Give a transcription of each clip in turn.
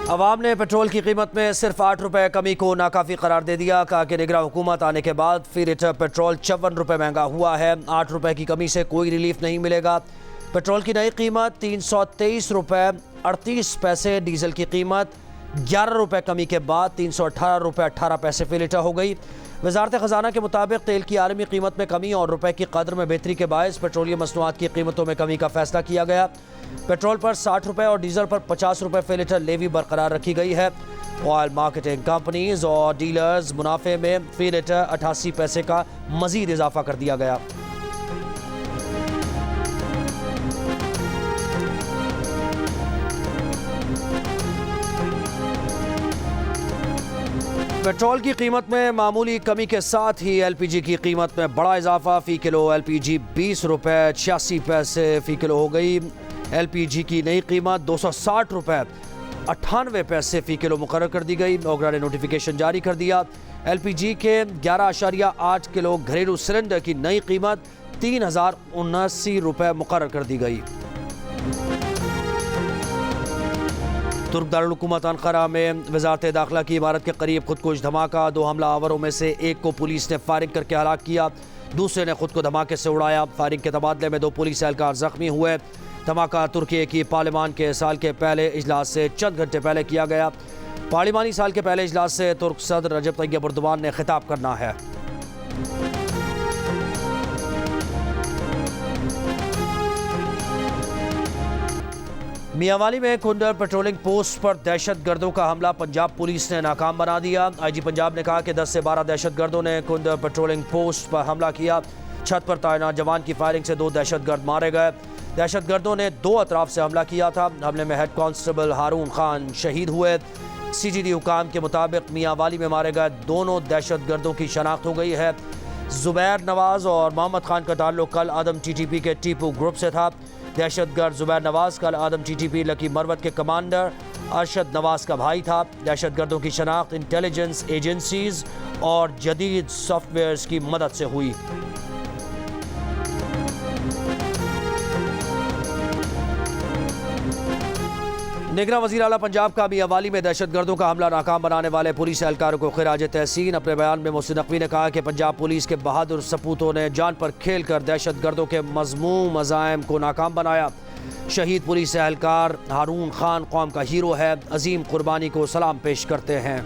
अवाम ने पेट्रोल की कीमत में सिर्फ 8 रुपये कमी को नाकाफ़ी करार दे दिया। कहा कि निगरान हुकूमत आने के बाद फी लीटर पेट्रोल 54 रुपये महंगा हुआ है। 8 रुपये की कमी से कोई रिलीफ नहीं मिलेगा। पेट्रोल की नई कीमत 323 रुपये 38 पैसे, डीजल की कीमत 11 रुपये कमी के बाद 318 रुपये 18 पैसे फी लीटर हो गई। वजारत ख़जाना के मुताबिक तेल की आलमी कीमत में कमी और रुपये की कदर में बेहतरी के बायस पेट्रोलियम मसनूआत की कीमतों में कमी का फैसला किया गया। पेट्रोल पर 60 रुपये और डीजल पर 50 रुपये फी लीटर लेवी बरकरार रखी गई है। ऑयल मार्केटिंग कंपनीज और डीलर्स मुनाफे में फी लीटर 88 पैसे का मजीद इजाफा कर दिया गया। पेट्रोल की कीमत में मामूली कमी के साथ ही एलपीजी की कीमत में बड़ा इजाफा। फ़ी किलो एलपीजी 20 रुपये 86 पैसे फ़ी किलो हो गई। एलपीजी की नई कीमत 260 रुपये 98 पैसे फ़ी किलो मुकर्रर कर दी गई। ओगरा ने नोटिफिकेशन जारी कर दिया। एलपीजी के 11.8 किलो घरेलू सिलेंडर की नई कीमत 3079 रुपये मुकर्रर कर दी गई। तुर्क दारुल हुकूमत अनकारा में वजारत दाखिला की इमारत के करीब खुदकुश धमाका। 2 हमला आवरों में से एक को पुलिस ने फायरिंग करके हलाक किया, दूसरे ने खुद को धमाके से उड़ाया। फायरिंग के तबादले में 2 पुलिस एहलकार जख्मी हुए। धमाका तुर्की की पार्लियामान के साल के पहले इजलास से चंद घंटे पहले किया गया। पार्लिमानी साल के पहले इजलास से तुर्क सदर रजब तैयब एर्दोगान ने खिताब करना है। मियांवाली में कुंडर पेट्रोलिंग पोस्ट पर दहशतगर्दों का हमला पंजाब पुलिस ने नाकाम बना दिया। आईजी पंजाब ने कहा कि 10 से 12 दहशतगर्दों ने कुंडर पेट्रोलिंग पोस्ट पर हमला किया। छत पर तैनात जवान की फायरिंग से 2 दहशतगर्द मारे गए। दहशतगर्दों ने 2 अतराफ से हमला किया था। हमले में हेड कांस्टेबल हारून खान शहीद हुए। सीजीडी हुकाम के मुताबिक मियांवाली में मारे गए दोनों दहशतगर्दों की शनाख्त हो गई है। जुबैर नवाज और मोहम्मद खान का ताल्लुक कल आदम टीटीपी के टीपू ग्रुप से था। दहशतगर्द जुबैर नवाज कल आदम टीटीपी लकी मरवत के कमांडर अरशद नवाज का भाई था। दहशतगर्दों की शनाख्त इंटेलिजेंस एजेंसीज और जदीद सॉफ्टवेयर्स की मदद से हुई। निगरान वज़ीर आला पंजाब का मियांवाली में दहशतगर्दों का हमला नाकाम बनाने वाले पुलिस एहलकारों को खिराज तहसीन। अपने बयान में मोहसिन नकवी ने कहा कि पंजाब पुलिस के बहादुर सपूतों ने जान पर खेल कर दहशतगर्दों के मज़मूम अज़ाइम को नाकाम बनाया। शहीद पुलिस एहलकार हारून खान कौम का हीरो है। अजीम कुर्बानी को सलाम पेश करते हैं।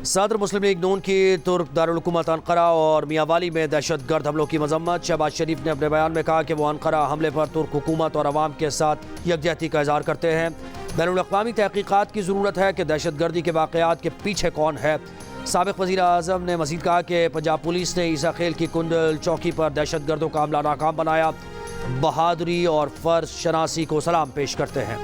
सदर मुस्लिम लीग नून की तुर्क दारुल हुकूमत अनकारा और मियांवाली में दहशतगर्द हमलों की मजम्मत। शहबाज शरीफ ने अपने बयान में कहा कि वो अनकारा हमले पर तुर्क हुकूमत और अवाम के साथ यकजहती का इजहार करते हैं। बैनुल-अक़वामी तहक़ीक़ात की ज़रूरत है कि दहशतगर्दी के वाक़यात के पीछे कौन है। साबिक़ वज़ीर आज़म ने मज़ीद कहा कि पंजाब पुलिस ने ईसा खेल की कुंडल चौकी पर दहशतगर्दों का हमला नाकाम बनाया। बहादुरी और फ़र्ज शनासी को सलाम पेश करते हैं।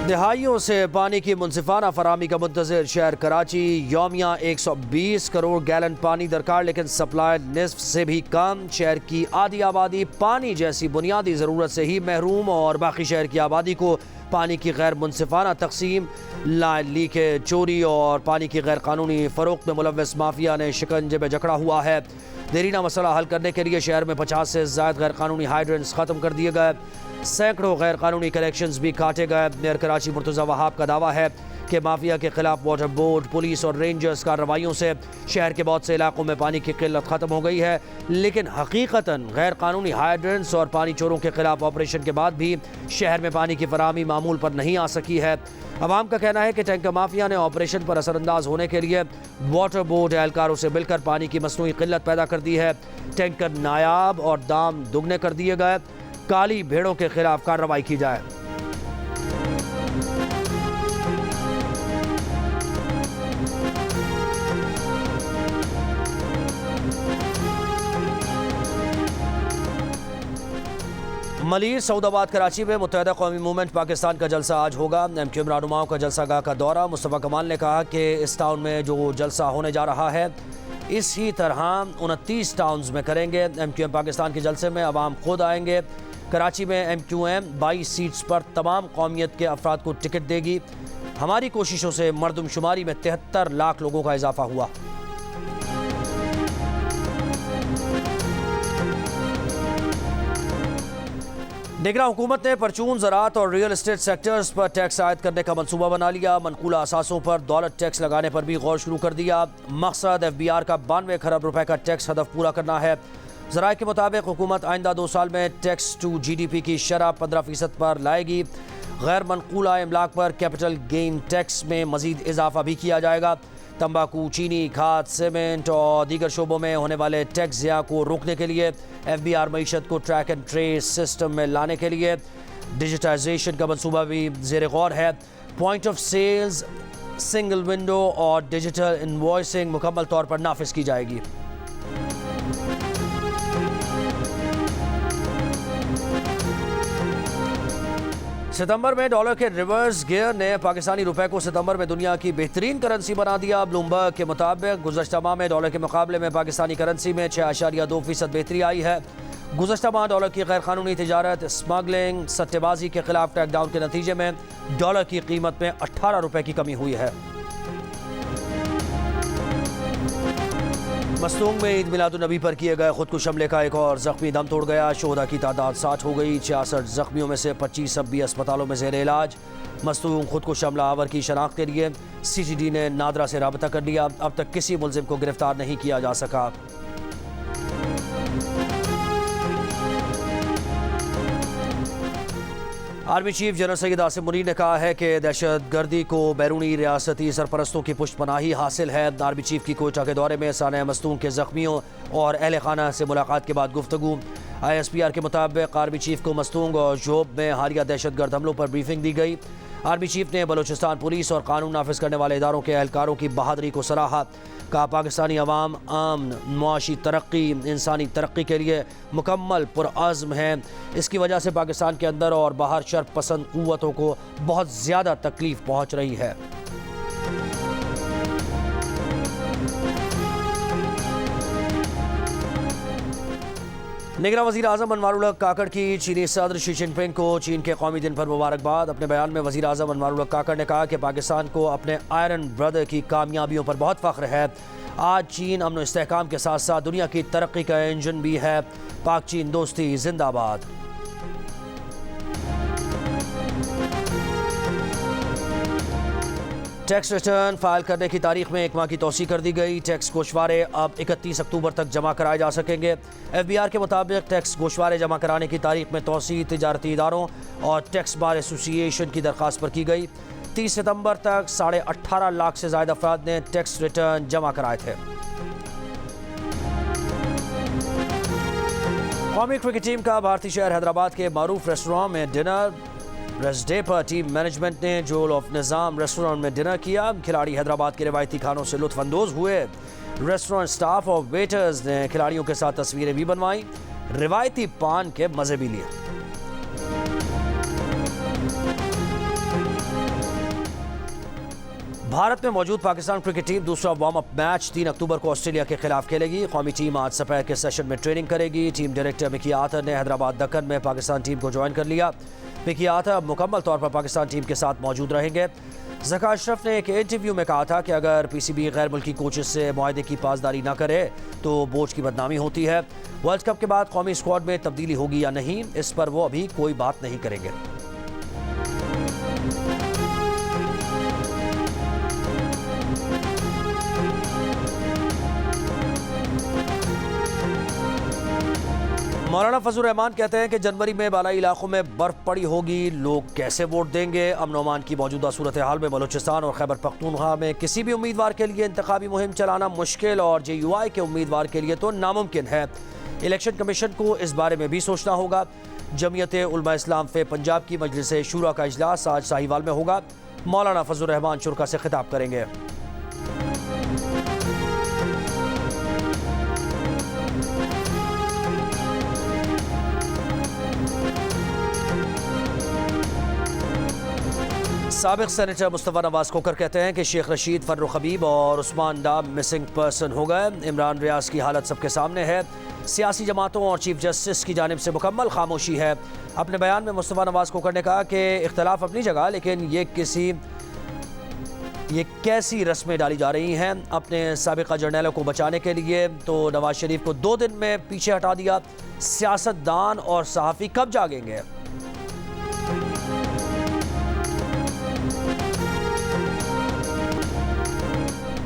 दहाइयों से पानी की मुनसिफाना फराहमी का मुंतज़िर शहर कराची। यौमिया 120 करोड़ गैलन पानी दरकार, लेकिन सप्लाई निस्फ से भी कम। शहर की आधी आबादी पानी जैसी बुनियादी ज़रूरत से ही महरूम और बाकी शहर की आबादी को पानी की गैर मुनसिफाना तकसीम, लीकेज, चोरी और पानी की गैर कानूनी फ़रोख्त में मुलव्वस माफिया ने शिकंजे में जकड़ा हुआ है। देरीना मसला हल करने के लिए शहर में 50 से ज़ायद गैर कानूनी हाइड्रेंट्स ख़त्म कर दिए गए। सैकड़ों गैर कानूनी कनेक्शंस भी काटे गए। मेयर कराची मुर्तज़ा वहाब का दावा है कि माफिया के खिलाफ वाटर बोर्ड, पुलिस और रेंजर्स कार्रवाइयों से शहर के बहुत से इलाकों में पानी की किल्लत ख़त्म हो गई है, लेकिन हकीकतन गैर कानूनी हाइड्रेंट्स और पानी चोरों के खिलाफ ऑपरेशन के बाद भी शहर में पानी की फराहमी मामूल पर नहीं आ सकी है। अवाम का कहना है कि टैंकर माफिया ने ऑपरेशन पर असरअंदाज होने के लिए वाटर बोर्ड एहलकारों से मिलकर पानी की मसनूई किल्लत पैदा कर दी है। टैंकर नायाब और दाम दुगने कर दिए गए। काली भेड़ों के खिलाफ कार्रवाई की जाए। मलीर सऊदाबाद कराची में मुत्तहिदा कौमी मूवमेंट पाकिस्तान का जलसा आज होगा। MQM रहनुमाओं का जलसागाह का दौरा। मुस्तफ़ा कमाल ने कहा कि इस टाउन में जो जलसा होने जा रहा है इसी तरह 29 टाउन्स में करेंगे। MQM पाकिस्तान के जलसे में अवाम खुद आएंगे। कराची में MQM 22 सीट्स पर तमाम कौमियत के अफराद को टिकट देगी। हमारी कोशिशों से मरदमशुमारी में 73 लाख लोगों का इजाफा हुआ। निगरान हुकूमत ने परचून, ज़राअत और रियल एस्टेट सेक्टर्स पर टैक्स आयद करने का मंसूबा बना लिया। मनकूला असासों पर दौलत टैक्स लगाने पर भी गौर शुरू कर दिया। मकसद FBR का 92 खरब रुपए का टैक्स हदफ पूरा करना है। ज़राए के मुताबिक हुकूमत आइंदा 2 साल में टैक्स टू GDP की शरह 15% पर लाएगी। गैर मनकूला इमलाक पर कैपिटल गेन टैक्स में मजीद इजाफा भी किया जाएगा। तंबाकू, चीनी, खाद, सीमेंट और दीगर शोबों में होने वाले टैक्स ज़िया को रोकने के लिए FBR मईशत को ट्रैक एंड ट्रेस सिस्टम में लाने के लिए डिजिटाइजेशन का मंसूबा भी ज़ेर गौर है। Point of sales, single window और डिजिटल इनवॉइसिंग मुकम्मल तौर पर नाफिज की जाएगी। सितंबर में डॉलर के रिवर्स गियर ने पाकिस्तानी रुपए को सितंबर में दुनिया की बेहतरीन करेंसी बना दिया। ब्लूमबर्ग के मुताबिक गुज़श्ता माह में डॉलर के मुकाबले में पाकिस्तानी करेंसी में 6.2% बेहतरी आई है। गुज़श्ता माह डॉलर की गैर कानूनी तिजारत, स्मगलिंग, सट्टेबाजी के खिलाफ क्रैकडाउन के नतीजे में डॉलर की कीमत में 18 रुपए की कमी हुई है। मस्तूंग में ईद मिलादुन्नबी पर किए गए खुदकुश हमले का एक और जख्मी दम तोड़ गया। शोहदा की तादाद 60 हो गई। 66 जख्मियों में से 25 अब भी अस्पतालों में ज़ेर इलाज। मस्तूंग खुदकुश हमला आवर की शनाख्त के लिए CGD ने नादरा से राबता कर लिया। अब तक किसी मुलजिम को गिरफ्तार नहीं किया जा सका। Army chief general Syed Asim Munir ने कहा है कि दहशत गर्दी को बैरूनी रियासती सरपरस्तों की पुष्टपनाही हासिल है। आर्मी चीफ की कोयटा के दौरे में साना मस्तूंग के जख्मियों और अहल खाना से मुलाकात के बाद गुफ्तगू। ISPR के मुताबिक आर्मी चीफ को मस्तूंग और जोब में हालिया दहशतगर्द हमलों पर ब्रीफिंग दी गई। आर्मी चीफ ने बलूचिस्तान पुलिस और कानून नाफिज करने वाले इदारों के एहलकारों की बहादुरी को सराहा। कहा पाकिस्तानी अवाम अमन, मुआशी तरक्की, इंसानी तरक्की के लिए मुकम्मल पुरअज़्म है। इसकी वजह से पाकिस्तान के अंदर और बाहर शर्फ पसंद क़ुव्वतों को बहुत ज़्यादा तकलीफ पहुँच रही है। निगरान वज़ीर आज़म अनवारुल हक काकड़ की चीनी सदर शी जिनपिंग को चीन के कौमी दिन पर मुबारकबाद। अपने बयान में वज़ीर आज़म अनवारुल हक काकड़ ने कहा कि पाकिस्तान को अपने आयरन ब्रदर की कामयाबियों पर बहुत फ़ख्र है। आज चीन अमन इस्तेहकाम के साथ साथ दुनिया की तरक्की का इंजन भी है। पाक चीन दोस्ती जिंदाबाद। टैक्स रिटर्न फाइल करने की तारीख में 1 माह की तोसी कर दी गई। टैक्स गोशवारे अब 31 अक्टूबर तक जमा कराए जा सकेंगे। FBR के मुताबिक टैक्स गोशवारे जमा कराने की तारीख में तोसी तिजारती इदारों और टैक्स बार एसोसिएशन की दरख्वास्त पर की गई। 30 सितंबर तक 18.5 लाख से ज़्यादा अफराद ने टैक्स रिटर्न जमा कराए थे। कौमी क्रिकेट टीम का भारतीय शहर हैदराबाद के मारूफ रेस्टोरेंट में डिनर। रेस्ट डे पर टीम मैनेजमेंट ने जोल ऑफ निज़ाम रेस्टोरेंट में डिनर किया। खिलाड़ी हैदराबाद के रिवायती खानों से लुत्फ अंदोज हुए। रेस्टोरेंट स्टाफ और वेटर्स ने खिलाड़ियों के साथ तस्वीरें भी बनवाई, रिवायती पान के मज़े भी लिए। भारत में मौजूद पाकिस्तान क्रिकेट टीम दूसरा वार्म अप मैच 3 अक्टूबर को ऑस्ट्रेलिया के खिलाफ खेलेगी। कौमी टीम आज दोपहर के सेशन में ट्रेनिंग करेगी। टीम डायरेक्टर मिकी आर्थर ने हैदराबाद दक्कन में पाकिस्तान टीम को ज्वाइन कर लिया। मिकी आर्थर अब मुकम्मल तौर पर पाकिस्तान टीम के साथ मौजूद रहेंगे। ज़का अशरफ ने एक इंटरव्यू में कहा था कि अगर PCB गैर मुल्की कोचेस से मुआहदे की पासदारी न करे तो बोझ की बदनामी होती है। वर्ल्ड कप के बाद कौमी स्क्वाड में तब्दीली होगी या नहीं, इस पर वो अभी कोई बात नहीं करेंगे। मौलाना फजल रहमान कहते हैं कि जनवरी में बालाई इलाकों में बर्फ पड़ी होगी, लोग कैसे वोट देंगे। अमन ओमान की मौजूदा सूरत हाल में बलूचिस्तान और खैबर पख्तूनख्वा में किसी भी उम्मीदवार के लिए इंतखाबी मुहिम चलाना मुश्किल और JUI के उम्मीदवार के लिए तो नामुमकिन है। इलेक्शन कमीशन को इस बारे में भी सोचना होगा। जमीयत उलमा इस्लाम फे पंजाब की मजलिस शूरा का इजलास आज साहिवाल में होगा। मौलाना फजल रहमान शुरा से खिताब करेंगे। साबिक सेनेटर मुस्तफ़ा नवाज खोकर कहते हैं कि शेख रशीद, फर्रुख हबीब और उस्मान डाब मिसिंग पर्सन हो गए। इमरान रियाज की हालत सबके सामने है। सियासी जमातों और चीफ जस्टिस की जानिब से मुकम्मल खामोशी है। अपने बयान में मुस्तफ़ा नवाज खोकर ने कहा कि इख्तलाफ अपनी जगह, लेकिन ये किसी ये कैसी रस्में डाली जा रही हैं अपने साबिका जर्नैलों को बचाने के लिए? तो नवाज शरीफ को 2 दिन में पीछे हटा दिया। सियासतदान और सहाफ़ी कब जागेंगे?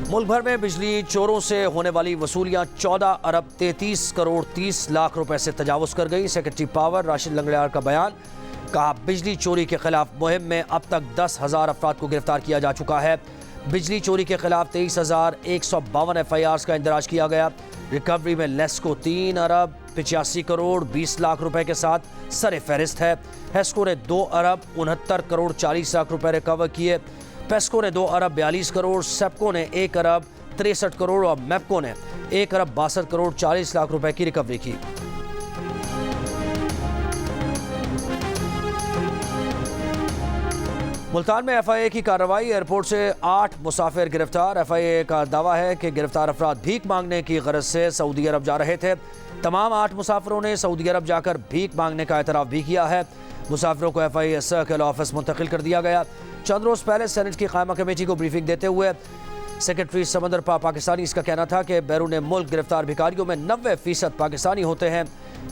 मुल्क भर में बिजली चोरों से होने वाली वसूलियां 14 अरब 33 करोड़ 30 लाख रुपए से तजावुज़ कर गई। सेक्रेटरी पावर राशिद लंगड़ियार का बयान। कहा, बिजली चोरी के खिलाफ मुहिम में अब तक 10,000 अफराद को गिरफ्तार किया जा चुका है। बिजली चोरी के खिलाफ 23,152 FIRs का इंदराज किया गया। रिकवरी में लेस्को 3 अरब 85 करोड़ 20 लाख रुपए के साथ सर फहरिस्त है। हेस्को ने 2 अरब 69 करोड़ 40 लाख रुपए रिकवर किए। पेस्को ने 2 अरब 42 करोड़, सेप्को ने 1 अरब 63 करोड़ और मेप्को ने 1 अरब 62 करोड़ 40 लाख रुपए की रिकवरी की। मुल्तान में FIA की कार्रवाई। एयरपोर्ट से 8 मुसाफिर गिरफ्तार। FIA का दावा है कि गिरफ्तार अफराद भीख मांगने की गरज से सऊदी अरब जा रहे थे। तमाम 8 मुसाफिरों ने सऊदी अरब जाकर भीख मांगने का एतराफ़ भी किया है। मुसाफिरों को FIA सर्किल ऑफिस मुंतकिल कर दिया गया। चंद रोज़ पहले सेनेट की कायमा कमेटी को ब्रीफिंग देते हुए सेक्रेटरी समंदर पाकिस्तानी इसका कहना था कि बैरून मुल्क गिरफ्तार भिखारियों में 90% पाकिस्तानी होते हैं।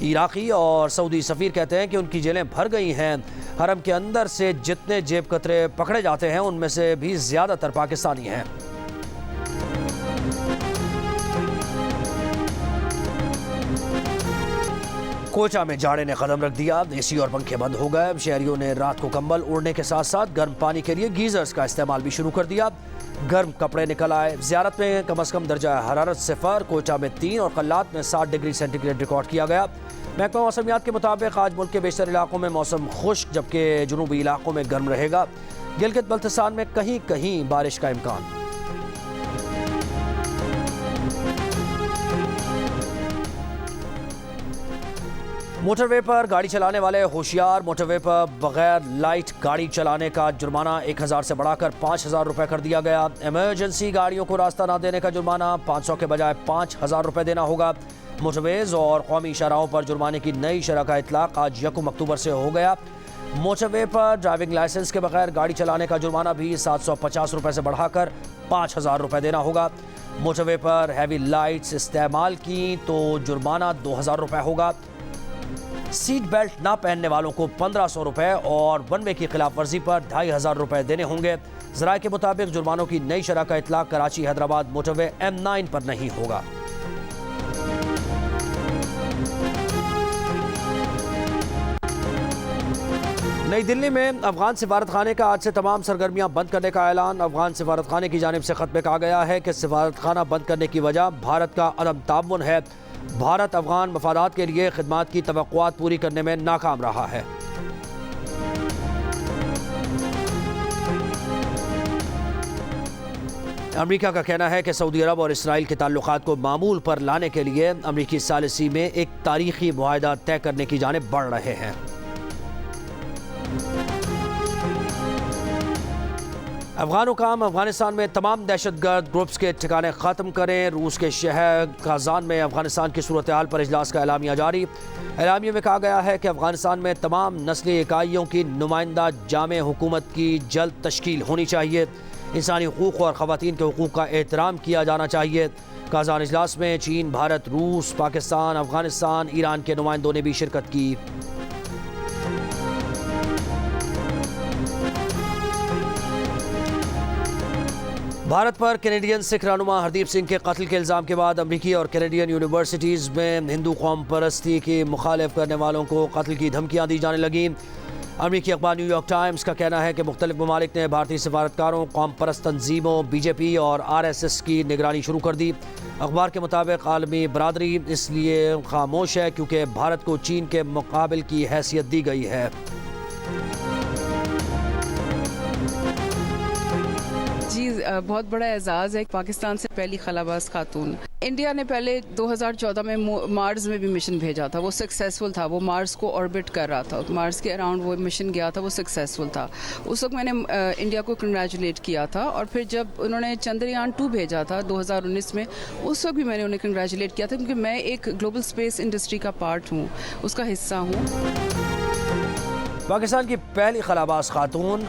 इराकी और सऊदी सफ़ीर कहते हैं कि उनकी जेलें भर गई हैं। हरम के अंदर से जितने जेब कतरे पकड़े जाते हैं उनमें से भी ज़्यादातर पाकिस्तानी हैं। कोयटा में जाड़े ने कदम रख दिया। AC और पंखे बंद हो गए। शहरियों ने रात को कंबल ओढ़ने के साथ साथ गर्म पानी के लिए गीजर्स का इस्तेमाल भी शुरू कर दिया। गर्म कपड़े निकल आए। ज़ियारत में कम अज़ कम दर्जा हरारत 0, कोयटा में 3 और कल्लात में 7 डिग्री सेंटीग्रेड रिकॉर्ड किया गया। महकमा मौसमियात के मुताबिक आज मुल्क के बेशतर इलाकों में मौसम खुश्क, जबकि जुनूबी इलाकों में गर्म रहेगा। गिलगित बल्तिस्तान में कहीं कहीं बारिश का इम्कान। मोटरवे पर गाड़ी चलाने वाले होशियार। मोटरवे पर बगैर लाइट गाड़ी चलाने का जुर्माना 1,000 से बढ़ाकर 5,000 रुपये कर दिया गया। इमरजेंसी गाड़ियों को रास्ता न देने का जुर्माना 500 के बजाय 5,000 रुपये देना होगा। मोटरवेज और कौमी शराहों पर जुर्माने की नई शरह का इतलाक आज 1 अक्टूबर से हो गया। मोटरवे पर ड्राइविंग लाइसेंस के बगैर गाड़ी चलाने का जुर्माना भी 750 रुपये से बढ़ाकर 5,000 रुपये देना होगा। मोटरवे पर हैवी लाइट्स इस्तेमाल की तो जुर्माना 2,000 रुपये होगा। सीट बेल्ट ना पहनने वालों को 1,500 रुपये और वन वे की खिलाफ वर्जी पर 2,500 रुपये देने होंगे। ज़राए के मुताबिक जुर्मानों की नई शरह का इतलाक कराची हैदराबाद मोटरवे M9 पर नहीं होगा। नई दिल्ली में अफगान सिफारत खाने का आज से तमाम सरगर्मियां बंद करने का ऐलान। अफगान सिफारत खाने की जानिब से खत में कहा गया है कि सिफारत खाना बंद करने की वजह भारत का अदम ताउन है। भारत अफगान मफादात के लिए खिदमात की तवक्कुआत पूरी करने में नाकाम रहा है। अमेरिका का कहना है कि सऊदी अरब और इसराइल के ताल्लुकात को मामूल पर लाने के लिए अमेरिकी सालिसी में एक तारीखी मुआहदा तय करने की जानिब बढ़ रहे हैं। अफगान हुकाम अफगानिस्तान में तमाम दहशतगर्द ग्रुप्स के ठिकाने ख़त्म करें। रूस के शहर काजान में अफगानिस्तान की सूरत हाल पर इजलास का एलामिया जारी। एलामिया में कहा गया है कि अफगानिस्तान में तमाम नस्ली इकाइयों की नुमाइंदा जामे हुकूमत की जल्द तश्कील होनी चाहिए। इंसानी हुकूक़ और ख़वातीन के हुकूक़ का एहतराम किया जाना चाहिए। काजान इजलास में चीन, भारत, रूस, पाकिस्तान, अफगानिस्तान, ईरान के नुमाइंदों ने भी शिरकत की। भारत पर कैनेडियन सिख रहनुमा हरदीप सिंह के कत्ल के इल्ज़ाम के बाद अमरीकी और कैनेडियन यूनिवर्सिटीज़ में हिंदू कौम परस्ती की मुखालिफ करने वालों को कत्ल की धमकियाँ दी जाने लगीं। अमरीकी अखबार न्यूयॉर्क टाइम्स का कहना है कि मुख्तलिफ ममालिक ने भारतीय सफारतकारों, कौम परस्त तंजीमों, BJP और RSS की निगरानी शुरू कर दी। अखबार के मुताबिक आलमी बरादरी इसलिए खामोश है क्योंकि भारत को चीन के मुकाबिल की हैसियत दी गई है। जी बहुत बड़ा एजाज़ है पाकिस्तान से पहली खलाबाज खातून। इंडिया ने पहले 2014 में मार्स में भी मिशन भेजा था, वो सक्सेसफुल था। वो मार्स को ऑर्बिट कर रहा था, मार्स के अराउंड वो मिशन गया था, वो सक्सेसफुल था। उस वक्त मैंने इंडिया को कंग्रेचुलेट किया था। और फिर जब उन्होंने चंद्रयान 2 भेजा था 2019 में, उस वक्त भी मैंने उन्हें कंग्रेचुलेट किया था क्योंकि मैं एक ग्लोबल स्पेस इंडस्ट्री का पार्ट हूँ, उसका हिस्सा हूँ। पाकिस्तान की पहली खलाबाज खातून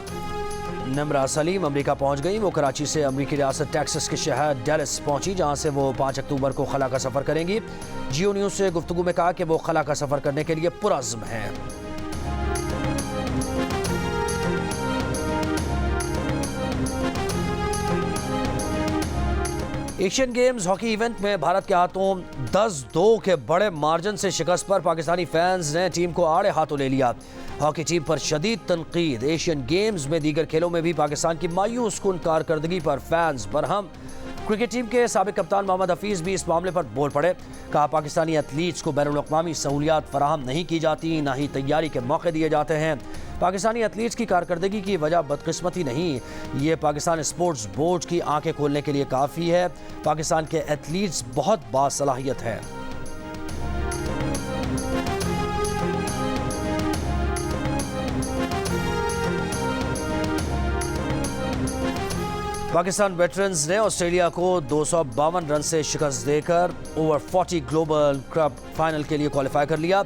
निम्रा सलीम अमेरिका पहुंच गई। वो कराची से अमेरिकी रियासत टेक्सास के शहर डैलस पहुंची, जहां से वो 5 अक्टूबर को खला का सफ़र करेंगी। जियो न्यूज़ से गुफ्तगू में कहा कि वो खला का सफ़र करने के लिए पुरज़्म हैं। एशियन गेम्स हॉकी इवेंट में भारत के हाथों 10-2 के बड़े मार्जिन से शिकस्त पर पाकिस्तानी फैंस ने टीम को आड़े हाथों ले लिया। हॉकी टीम पर शदीद तनकीद। एशियन गेम्स में दीगर खेलों में भी पाकिस्तान की मायूस कुन कारकर्दगी पर फैंस बरहम। क्रिकेट टीम के साबिक कप्तान मोहम्मद हफीज़ भी इस मामले पर बोल पड़े। कहा, पाकिस्तानी एथलीट्स को बैनुल-अक़वामी सहूलियात फराहम नहीं की जाती, ना ही तैयारी के मौके दिए जाते हैं। पाकिस्तानी एथलीट्स की कारकर्दगी की वजह बदकिस्मती नहीं, ये पाकिस्तान स्पोर्ट्स बोर्ड की आंखें खोलने के लिए काफ़ी है। पाकिस्तान के एथलीट्स बहुत बासलाहियत हैं। पाकिस्तान वेटरन्स ने ऑस्ट्रेलिया को 252 रन से शिकस्त देकर ओवर 40 ग्लोबल कप फाइनल के लिए क्वालिफाई कर लिया।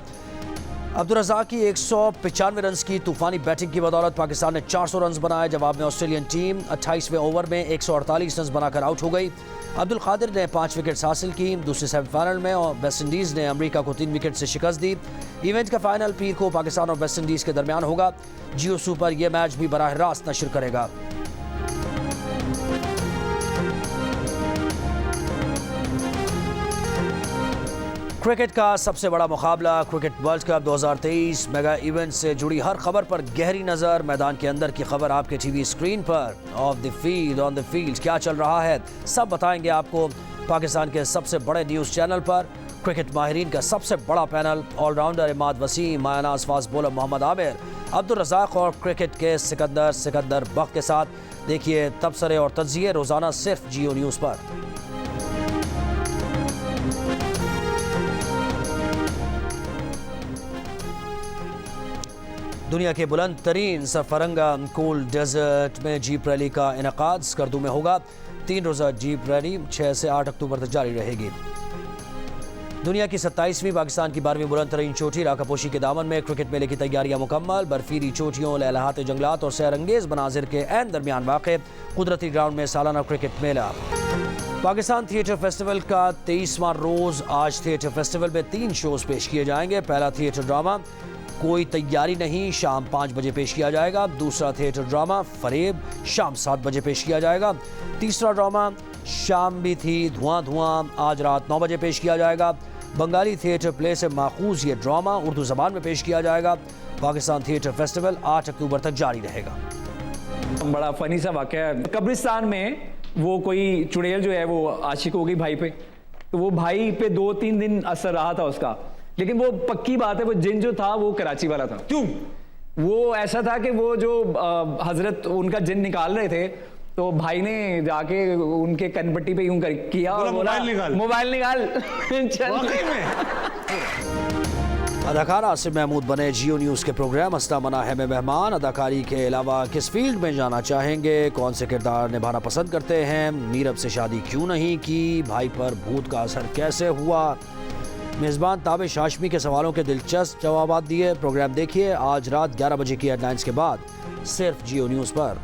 अब्दुल रज़ाक की 195 रन की तूफानी बैटिंग की बदौलत पाकिस्तान ने 400 रन बनाए। जवाब में ऑस्ट्रेलियन टीम 28वें ओवर में 148 रन बनाकर आउट हो गई। अब्दुल कादिर ने 5 विकेट्स हासिल की। दूसरे सेमीफाइनल में वेस्ट इंडीज़ ने अमेरिका को 3 विकेट से शिकस्त दी। इवेंट का फाइनल पीर को पाकिस्तान और वेस्ट इंडीज़ के दरमियान होगा। जियो सुपर यह मैच भी बराह रास्त नशर करेगा। क्रिकेट का सबसे बड़ा मुकाबला cricket world cup 2023 mega event से जुड़ी हर खबर पर गहरी नज़र। मैदान के अंदर की खबर आपके टीवी स्क्रीन पर। Of the field, on the field क्या चल रहा है, सब बताएंगे आपको पाकिस्तान के सबसे बड़े न्यूज़ चैनल पर। क्रिकेट माहिरीन का सबसे बड़ा पैनल, ऑलराउंडर इमाद वसीम, मायानाज फास्ट बॉलर मोहम्मद आमिर, अब्दुल रज़ाक और क्रिकेट के सिकंदर बख्त के साथ देखिए तबसरे और तज्जिए रोज़ाना सिर्फ जियो न्यूज़ पर। दुनिया के बुलंद तरीन सरफरंगा कूल डेजर्ट में जीप रैली का इनेकाद स्कर्दू में होगा। 3 रोज़ा जीप रैली 6 से 8 अक्टूबर तक जारी रहेगी। दुनिया की 27वीं पाकिस्तान की 12वीं बुलंद तरीन चोटी राकापोशी के दामन में क्रिकेट मेले की तैयारियां मुकम्मल। बर्फीली चोटियों, लहलहाते जंगलात और सैरंगेज मनाजिर के ऐन दरमियान वाक़े कुदरती ग्राउंड में सालाना क्रिकेट मेला। पाकिस्तान थिएटर फेस्टिवल का 23वां रोज़ आज थिएटर फेस्टिवल में 3 शोज पेश किए जाएंगे। पहला थिएटर ड्रामा कोई तैयारी नहीं शाम 5 बजे पेश किया जाएगा। दूसरा थिएटर ड्रामा फरेब शाम 7 बजे पेश किया जाएगा। तीसरा ड्रामा शाम भी थी धुआं धुआं आज रात 9 बजे पेश किया जाएगा। बंगाली थिएटर प्ले से माखूज ये ड्रामा उर्दू ज़बान में पेश किया जाएगा। पाकिस्तान थिएटर फेस्टिवल 8 अक्टूबर तक जारी रहेगा। बड़ा फनी सा वाक़या है। कब्रिस्तान में वो कोई चुड़ैल जो है वो आशिक हो गई भाई पे, तो वो भाई पे 2-3 दिन असर रहा था उसका। लेकिन वो पक्की बात है वो जिन जो था वो कराची वाला था। क्यों? वो ऐसा था कि वो जो हजरत उनका जिन निकाल रहे थे, तो भाई ने जाके उनके कनपट्टी पे यूं किया और बोला मोबाइल निकाल वाकई में। अदाकार आसिफ महमूद बने जियो न्यूज़ के प्रोग्राम हस्ता मना है में मेहमान। अदाकारी के अलावा किस फील्ड में जाना चाहेंगे, कौन से किरदार निभाना पसंद करते हैं, नीरब से शादी क्यों नहीं की, भाई पर भूत का असर कैसे हुआ, मेज़बान ताबिश हाशमी के सवालों के दिलचस्प जवाब दिए। प्रोग्राम देखिए आज रात 11 बजे की हेडलाइंस के बाद सिर्फ जियो न्यूज़ पर।